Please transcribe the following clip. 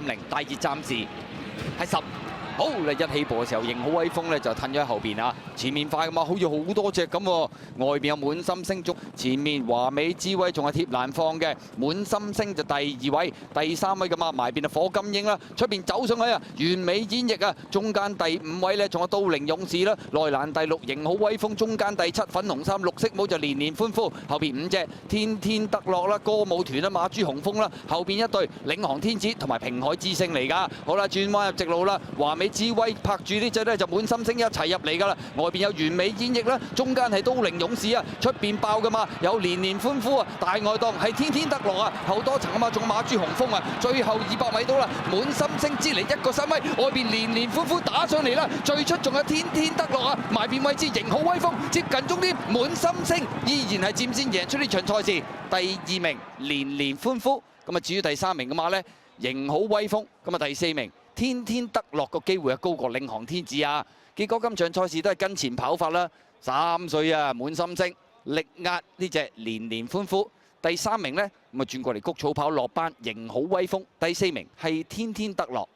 3.0，大熱暫時係10。好啦，一起步嘅時候，型好威風咧就褪咗喺後邊啊！前面快噶嘛，好似好多隻咁喎。外邊有滿心星捉，前面華美智慧仲係貼欄放嘅，滿心星就第2位，第3位嘅嘛，埋邊啊火金英啦，出邊走上去啊，完美演繹啊！中間第5位咧仲有刀靈勇士啦，內欄第6型好威風，中間第7粉紅衫綠色帽就連連歡呼，後邊5隻天天得樂啦，歌舞團啦，馬珠紅風啦，後邊一隊領航天子同埋平海之星嚟㗎。好啦，轉彎入直路啦，華美智慧拍住呢隻咧就滿心星一齊入嚟㗎啦，外邊有完美演繹啦，中間係刀靈勇士啊，出邊爆㗎嘛，有連連歡呼啊，大外檔係天天得樂啊，後多層啊嘛，仲馬珠紅風啊，最後200米到啦，滿心星之嚟1個身位，外邊連連歡呼打上嚟啦，最出仲有天天得樂啊，埋邊位置型好威風，接近終點滿心星依然係佔先贏出呢場賽事，第2名連連歡呼，咁啊至於第3名嘅馬呢，型好威風，咁啊第4名。天天得樂個機會係高過領航天子啊！結果今場賽事都係跟前跑法啦，3歲啊滿心星力壓呢隻連連歡呼，第3名呢咁啊轉過嚟谷草跑落班型好威風，第4名係天天得樂。